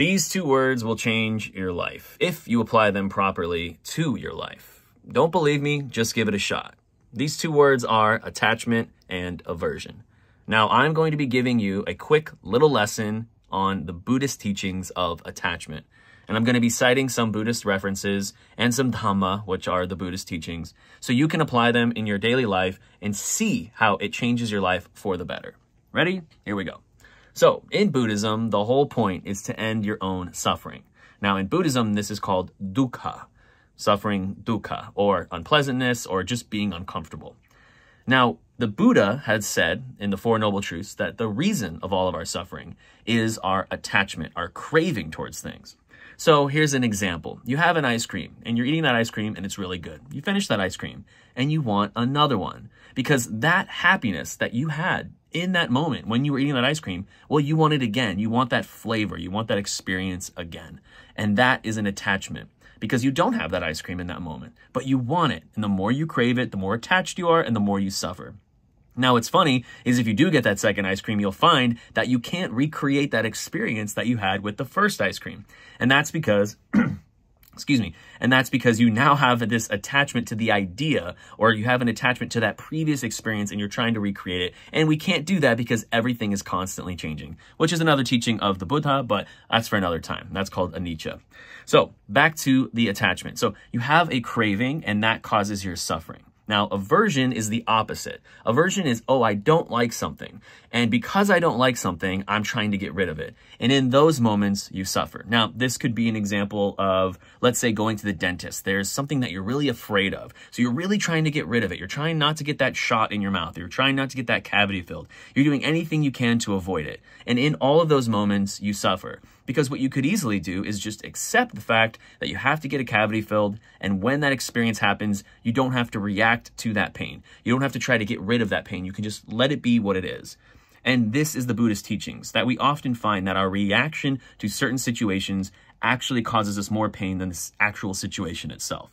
These two words will change your life if you apply them properly to your life. Don't believe me? Just give it a shot. These two words are attachment and aversion. Now, I'm going to be giving you a quick little lesson on the Buddhist teachings of attachment. And I'm going to be citing some Buddhist references and some Dhamma, which are the Buddhist teachings, so you can apply them in your daily life and see how it changes your life for the better. Ready? Here we go. So, in Buddhism, the whole point is to end your own suffering. Now, in Buddhism, this is called dukkha, suffering dukkha, or unpleasantness, or just being uncomfortable. Now, the Buddha had said in the Four Noble Truths that the reason of all of our suffering is our attachment, our craving towards things. So here's an example. You have an ice cream and you're eating that ice cream and it's really good. You finish that ice cream and you want another one because that happiness that you had in that moment when you were eating that ice cream, well, you want it again. You want that flavor. You want that experience again. And that is an attachment because you don't have that ice cream in that moment, but you want it. And the more you crave it, the more attached you are and the more you suffer. Now, what's funny is if you do get that second ice cream, you'll find that you can't recreate that experience that you had with the first ice cream. And that's because, excuse me, and that's because you now have this attachment to the idea, or you have an attachment to that previous experience and you're trying to recreate it. And we can't do that because everything is constantly changing, which is another teaching of the Buddha, but that's for another time. That's called anicca. So back to the attachment. So you have a craving and that causes your suffering. Now, aversion is the opposite. Aversion is, oh, I don't like something. And because I don't like something, I'm trying to get rid of it. And in those moments, you suffer. Now, this could be an example of, let's say, going to the dentist. There's something that you're really afraid of. So you're really trying to get rid of it. You're trying not to get that shot in your mouth. You're trying not to get that cavity filled. You're doing anything you can to avoid it. And in all of those moments, you suffer. Because what you could easily do is just accept the fact that you have to get a cavity filled, and when that experience happens, you don't have to react to that pain. You don't have to try to get rid of that pain. You can just let it be what it is. And this is the Buddhist teachings, that we often find that our reaction to certain situations actually causes us more pain than the actual situation itself.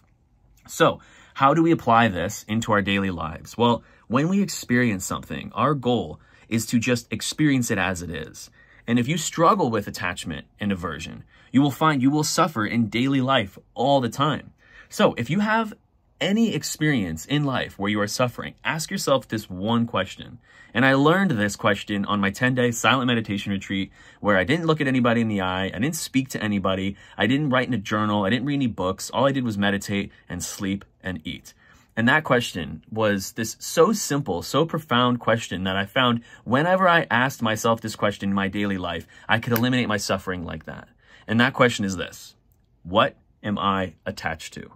So, how do we apply this into our daily lives? Well, when we experience something, our goal is to just experience it as it is. And if you struggle with attachment and aversion, you will find you will suffer in daily life all the time. So if you have any experience in life where you are suffering, ask yourself this one question. And I learned this question on my 10-day silent meditation retreat where I didn't look at anybody in the eye. I didn't speak to anybody. I didn't write in a journal. I didn't read any books. All I did was meditate and sleep and eat. And that question was this so simple, so profound question that I found whenever I asked myself this question in my daily life, I could eliminate my suffering like that. And that question is this: what am I attached to?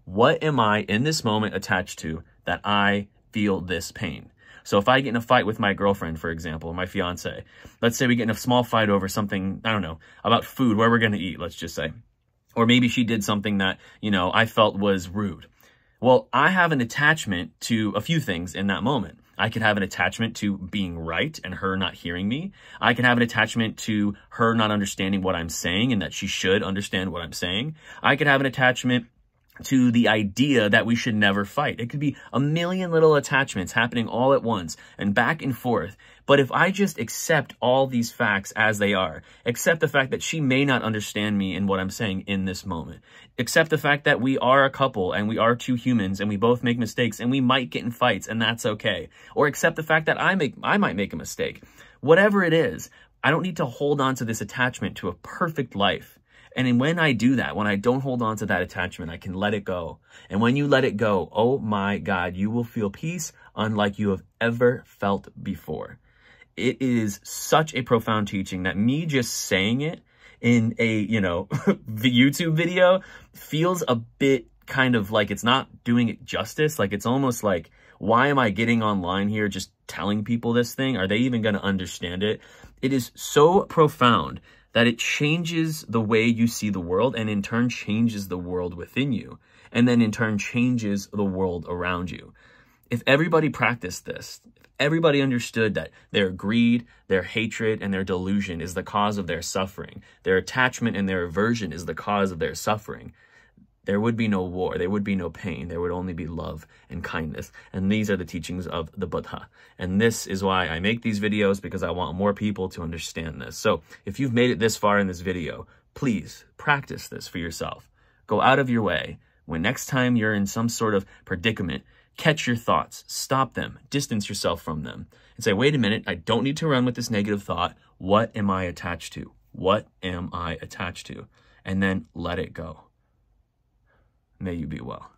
What am I in this moment attached to that I feel this pain? So if I get in a fight with my girlfriend, for example, my fiance, let's say we get in a small fight over something, I don't know, about food, where we're going to eat, let's just say. Or maybe she did something that, I felt was rude. Well, I have an attachment to a few things in that moment. I could have an attachment to being right and her not hearing me. I can have an attachment to her not understanding what I'm saying and that she should understand what I'm saying. I could have an attachment to the idea that we should never fight. It could be a million little attachments happening all at once and back and forth. But if I just accept all these facts as they are, accept the fact that she may not understand me in what I'm saying in this moment, accept the fact that we are a couple and we are two humans and we both make mistakes and we might get in fights and that's okay. Or accept the fact that I might make a mistake. Whatever it is, I don't need to hold on to this attachment to a perfect life. And when I do that, when I don't hold on to that attachment, I can let it go. And when you let it go, oh my God, you will feel peace unlike you have ever felt before. It is such a profound teaching that me just saying it in a, YouTube video feels a bit kind of like it's not doing it justice. Like it's almost like, why am I getting online here just telling people this thing? Are they even going to understand it? It is so profound that it changes the way you see the world and in turn changes the world within you and then in turn changes the world around you. If everybody practiced this, if everybody understood that their greed, their hatred, and their delusion is the cause of their suffering, their attachment and their aversion is the cause of their suffering, there would be no war, there would be no pain, there would only be love and kindness. And these are the teachings of the Buddha. And this is why I make these videos, because I want more people to understand this. So if you've made it this far in this video, Please practice this for yourself. Go out of your way. When next time you're in some sort of predicament, catch your thoughts, stop them, distance yourself from them, and say, wait a minute, I don't need to run with this negative thought. What am I attached to? What am I attached to? And then let it go. May you be well.